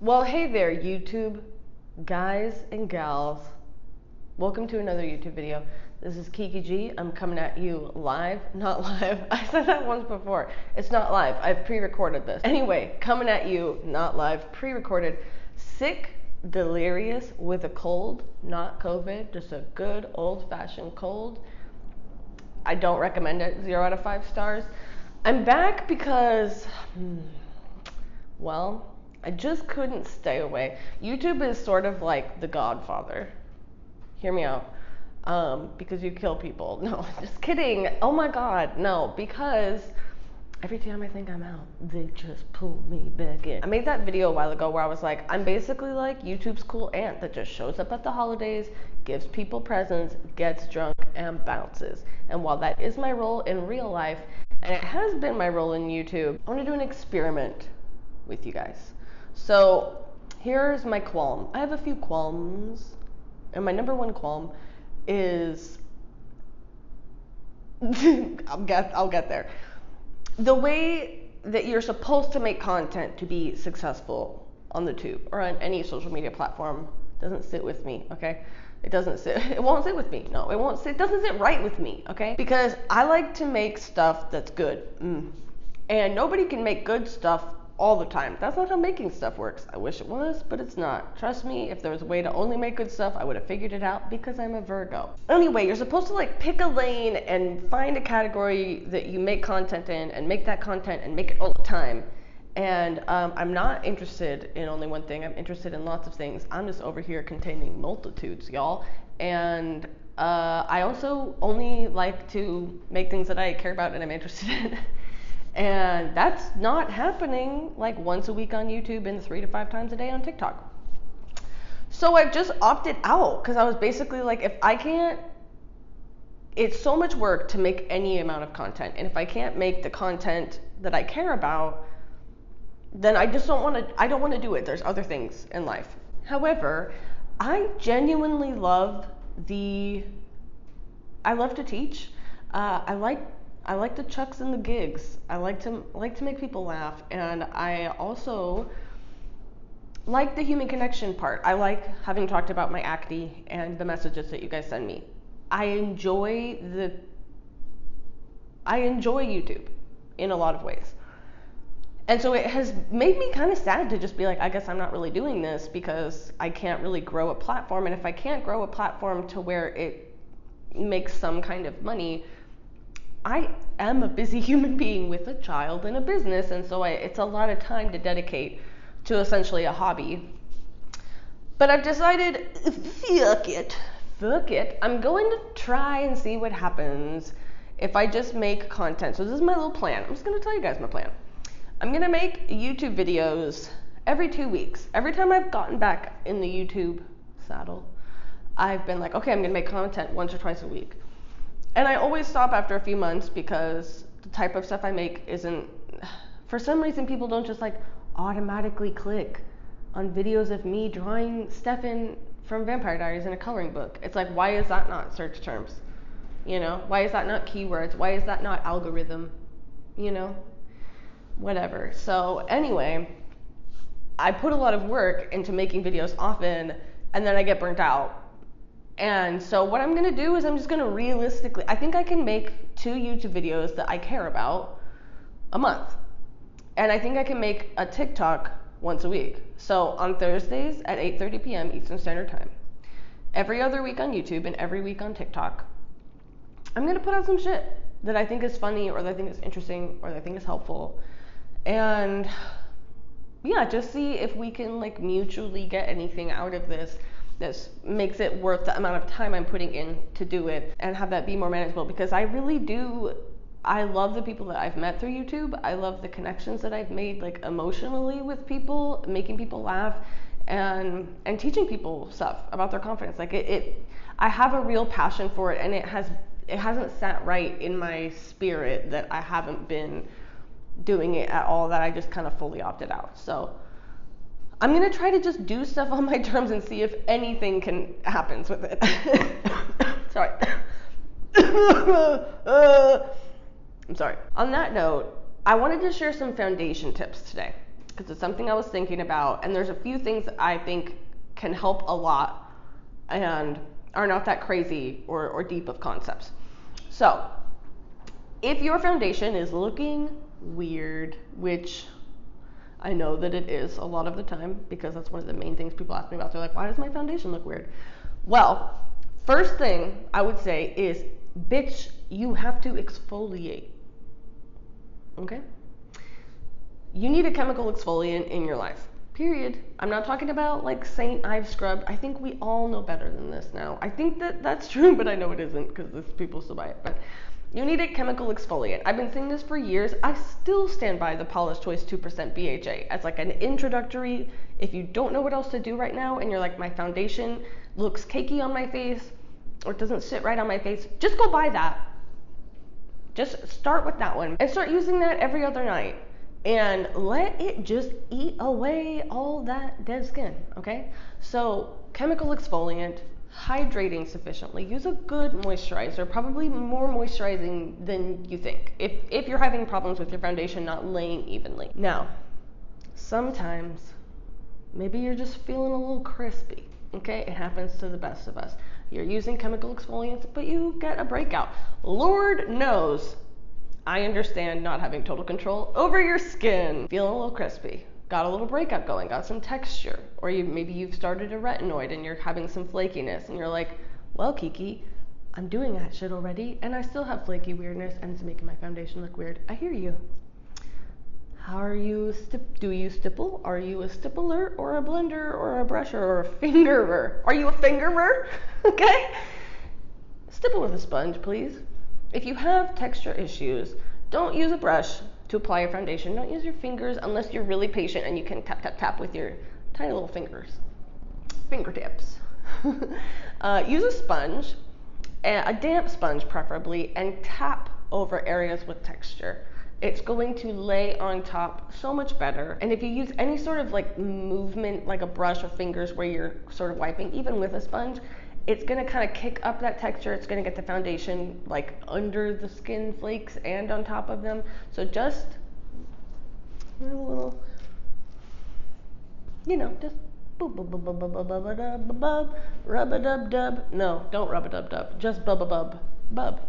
Well, hey there, YouTube guys and gals. Welcome to another YouTube video. This is Kiki G. I'm coming at you live, not live. I said that once before. It's not live. I've pre-recorded this. Anyway, coming at you, not live, pre-recorded. Sick, delirious, with a cold, not COVID, just a good old-fashioned cold. I don't recommend it. 0 out of 5 stars. I'm back because, well, I just couldn't stay away. YouTube is sort of like The Godfather. Hear me out. Because you kill people. No, just kidding. Oh my God, no. Because every time I think I'm out, they just pull me back in. I made that video a while ago where I was like, I'm basically like YouTube's cool aunt that just shows up at the holidays, gives people presents, gets drunk, and bounces. And while that is my role in real life, and it has been my role in YouTube, I want to do an experiment with you guys. So here's my qualm. I have a few qualms, and my number one qualm is I'll get there. The way that you're supposed to make content to be successful on the tube or on any social media platform doesn't sit with me, okay? It won't sit with me. No, it doesn't sit right with me, okay? Because I like to make stuff that's good. And nobody can make good stuff all the time. That's not how making stuff works. I wish it was, but it's not. Trust me, if there was a way to only make good stuff, I would have figured it out because I'm a Virgo. Anyway, you're supposed to like pick a lane and find a category that you make content in and make that content and make it all the time. And I'm not interested in only one thing. I'm interested in lots of things. I'm just over here containing multitudes, y'all. And I also only like to make things that I care about and I'm interested in. And that's not happening like once a week on YouTube and 3 to 5 times a day on TikTok. So I've just opted out because I was basically like, if I can't, it's so much work to make any amount of content. And if I can't make the content that I care about, then I just don't want to do it. There's other things in life. However, I genuinely love to teach. I like the chucks and the gigs. I like to make people laugh, and I also like the human connection part. I like having talked about my acne and the messages that you guys send me. I enjoy YouTube in a lot of ways. And so it has made me kind of sad to just be like, I guess I'm not really doing this because I can't really grow a platform. And if I can't grow a platform to where it makes some kind of money, I am a busy human being with a child and a business, and so it's a lot of time to dedicate to essentially a hobby. But I've decided, fuck it. I'm going to try and see what happens if I just make content. So this is my little plan. I'm just going to tell you guys my plan. I'm going to make YouTube videos every 2 weeks. Every time I've gotten back in the YouTube saddle, I've been like, okay, I'm going to make content once or twice a week. And I always stop after a few months because the type of stuff I make isn't, for some reason people don't just like automatically click on videos of me drawing Stefan from Vampire Diaries in a coloring book. It's like, why is that not search terms? You know, why is that not keywords? Why is that not algorithm? You know, whatever. So anyway, I put a lot of work into making videos often and then I get burnt out. And so what I'm going to do is I'm just going to realistically, I think I can make 2 YouTube videos that I care about a month. And I think I can make a TikTok once a week. So on Thursdays at 8:30 p.m. Eastern Standard Time. Every other week on YouTube and every week on TikTok. I'm going to put out some shit that I think is funny or that I think is interesting or that I think is helpful. And yeah, just see if we can like mutually get anything out of this. This makes it worth the amount of time I'm putting in to do it and have that be more manageable, because I really do. I love the people that I've met through YouTube. I love the connections that I've made like emotionally with people, making people laugh and teaching people stuff about their confidence. Like I have a real passion for it, and it hasn't sat right in my spirit that I haven't been doing it at all, that I just kind of fully opted out. So I'm going to try to just do stuff on my terms and see if anything happens with it. Sorry. I'm sorry. On that note, I wanted to share some foundation tips today. because it's something I was thinking about, and there's a few things that I think can help a lot and are not that crazy or deep of concepts. So if your foundation is looking weird, which I know that it is a lot of the time, because that's one of the main things people ask me about. They're like, why does my foundation look weird? Well, first thing I would say is, bitch, you have to exfoliate. Okay? You need a chemical exfoliant in your life. Period. I'm not talking about like Saint I've scrubbed. I think we all know better than this now. I think that that's true, but I know it isn't because people still buy it. But you need a chemical exfoliant. I've been saying this for years. I still stand by the Paula's Choice 2% BHA as like an introductory. If you don't know what else to do right now and you're like, my foundation looks cakey on my face or it doesn't sit right on my face, just go buy that. Just start with that one and start using that every other night. And let it just eat away all that dead skin, okay? So chemical exfoliant, hydrating sufficiently, use a good moisturizer, probably more moisturizing than you think, if you're having problems with your foundation not laying evenly. Now, sometimes maybe you're just feeling a little crispy, okay? It happens to the best of us. You're using chemical exfoliants, but you get a breakout. Lord knows I understand not having total control over your skin. Feeling a little crispy, got a little breakout going, got some texture, or maybe you've started a retinoid and you're having some flakiness and you're like, well, Kiki, I'm doing that shit already and I still have flaky weirdness and it's making my foundation look weird. I hear you. How are you, do you stipple? Are you a stippler or a blender or a brusher or a fingerer? Are you a fingerer? Okay? Stipple with a sponge, please. If you have texture issues, don't use a brush to apply your foundation. Don't use your fingers unless you're really patient and you can tap, tap, tap with your tiny little fingertips. Use a sponge, a damp sponge preferably, and tap over areas with texture. It's going to lay on top so much better. And if you use any sort of like movement, like a brush or fingers where you're sort of wiping, even with a sponge, it's gonna kind of kick up that texture. It's gonna get the foundation like under the skin flakes and on top of them. So just a little, you know, just rub-a-dub-dub. No, don't rub-a-dub-dub. Just bub-a-bub. Bub.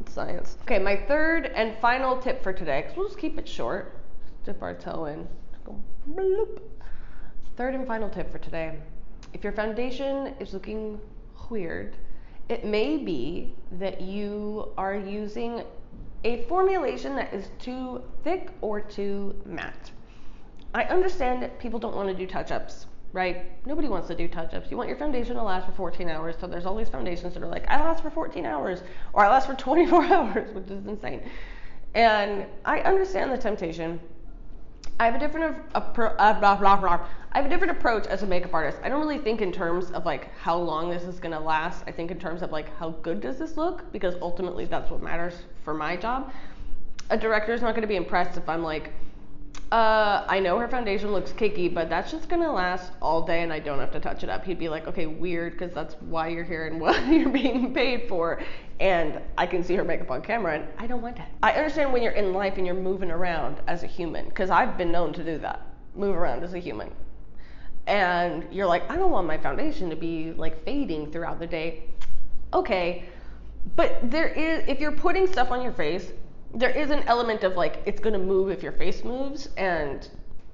It's science. Okay, my third and final tip for today, because we'll just keep it short. Dip our toe in. Go bloop. Third and final tip for today. If your foundation is looking weird, it may be that you are using a formulation that is too thick or too matte. I understand that people don't want to do touch-ups, right? Nobody wants to do touch-ups. You want your foundation to last for 14 hours, so there's all these foundations that are like, I last for 14 hours, or I last for 24 hours, which is insane. And I understand the temptation. I have a different approach as a makeup artist. I don't really think in terms of like how long this is gonna last. I think in terms of like how good does this look, because ultimately that's what matters for my job. A director is not gonna be impressed if I'm like, I know her foundation looks cakey, but that's just gonna last all day and I don't have to touch it up. He'd be like, okay, weird, because that's why you're here and what you're being paid for. And I can see her makeup on camera and I don't want that. I understand when you're in life and you're moving around as a human, because I've been known to do that, move around as a human. And you're like, I don't want my foundation to be like fading throughout the day. Okay, but there is, if you're putting stuff on your face, there is an element of like, it's gonna move if your face moves. And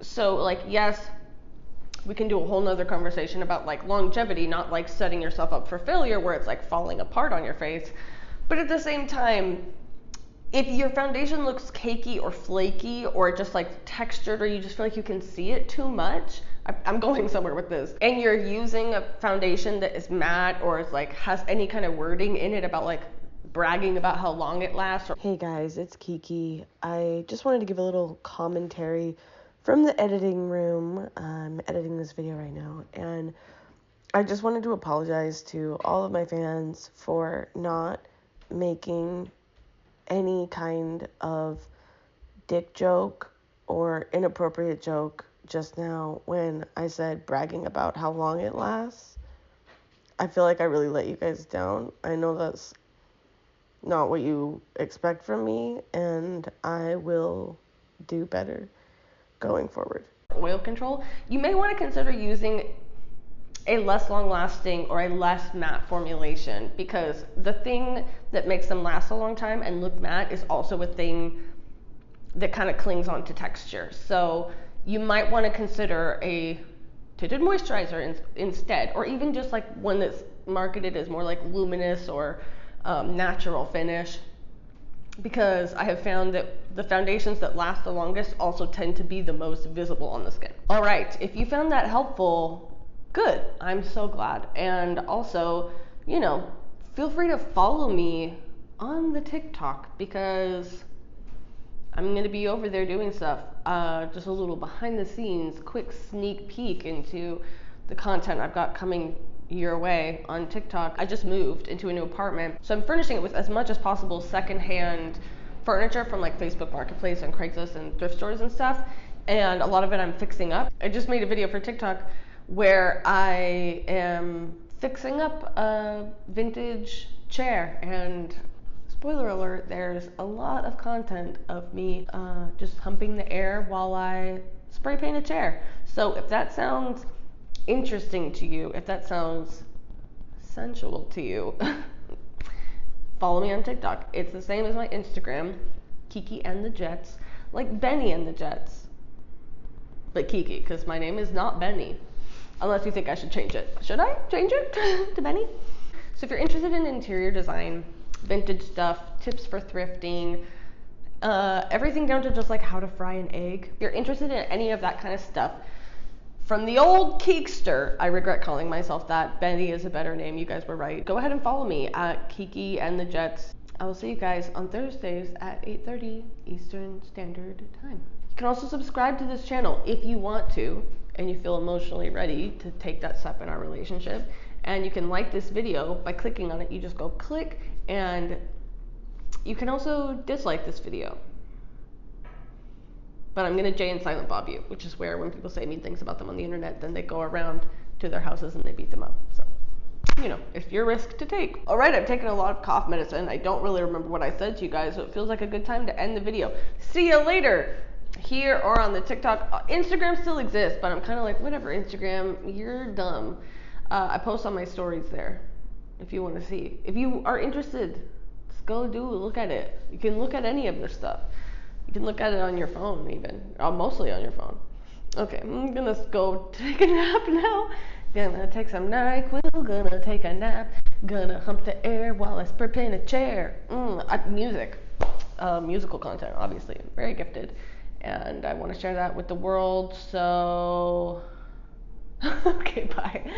so like, yes, we can do a whole nother conversation about like longevity, not like setting yourself up for failure where it's like falling apart on your face. But at the same time, if your foundation looks cakey or flaky or just like textured, or you just feel like you can see it too much, I'm going somewhere with this, and you're using a foundation that is matte or is like has any kind of wording in it about like bragging about how long it lasts. Hey guys, it's Kiki. I just wanted to give a little commentary from the editing room. I'm editing this video right now, and I just wanted to apologize to all of my fans for not making any kind of dick joke or inappropriate joke just now when I said bragging about how long it lasts. I feel like I really let you guys down. I know that's not what you expect from me, and I will do better going forward. oil control, you may want to consider using a less long lasting or a less matte formulation, because the thing that makes them last a long time and look matte is also a thing that kind of clings onto texture. So you might want to consider a tinted moisturizer instead, or even just like one that's marketed as more like luminous or natural finish, because I have found that the foundations that last the longest also tend to be the most visible on the skin. All right, if you found that helpful, good, I'm so glad. And also, you know, feel free to follow me on the TikTok, because I'm gonna be over there doing stuff, just a little behind the scenes, quick sneak peek into the content I've got coming your way on TikTok. I just moved into a new apartment, so I'm furnishing it with as much as possible secondhand furniture from like Facebook Marketplace and Craigslist and thrift stores and stuff, and a lot of it I'm fixing up. I just made a video for TikTok where I am fixing up a vintage chair, and spoiler alert, there's a lot of content of me just humping the air while I spray paint a chair. So if that sounds interesting to you, if that sounds sensual to you, follow me on TikTok. It's the same as my Instagram, Kiki and the Jets, like Benny and the Jets, but Kiki, because my name is not Benny, unless you think I should change it. Should I change it to Benny? So if you're interested in interior design, vintage stuff, tips for thrifting, everything down to just like how to fry an egg, if you're interested in any of that kind of stuff, from the old Keekster, I regret calling myself that, Benny is a better name, you guys were right, go ahead and follow me at Kiki and the Jets. I will see you guys on Thursdays at 8:30 Eastern Standard Time. You can also subscribe to this channel if you want to, and you feel emotionally ready to take that step in our relationship. And you can like this video by clicking on it. You just go click, and you can also dislike this video. But I'm gonna Jay and Silent Bob you, which is where when people say mean things about them on the internet, then they go around to their houses and they beat them up. So, you know, it's your risk to take. All right, I've taken a lot of cough medicine. I don't really remember what I said to you guys, so it feels like a good time to end the video. See you later, here or on the TikTok. Instagram still exists, but I'm kind of like, whatever, Instagram, you're dumb. I post on my stories there if you want to see. If you are interested, just go look at it. You can look at any of this stuff. You can look at it on your phone even, mostly on your phone. Okay, I'm gonna go take a nap now. Gonna take some NyQuil, gonna take a nap. Gonna hump the air while I spray paint a chair. Music, musical content, obviously. I'm very gifted, and I want to share that with the world, so... Okay, bye.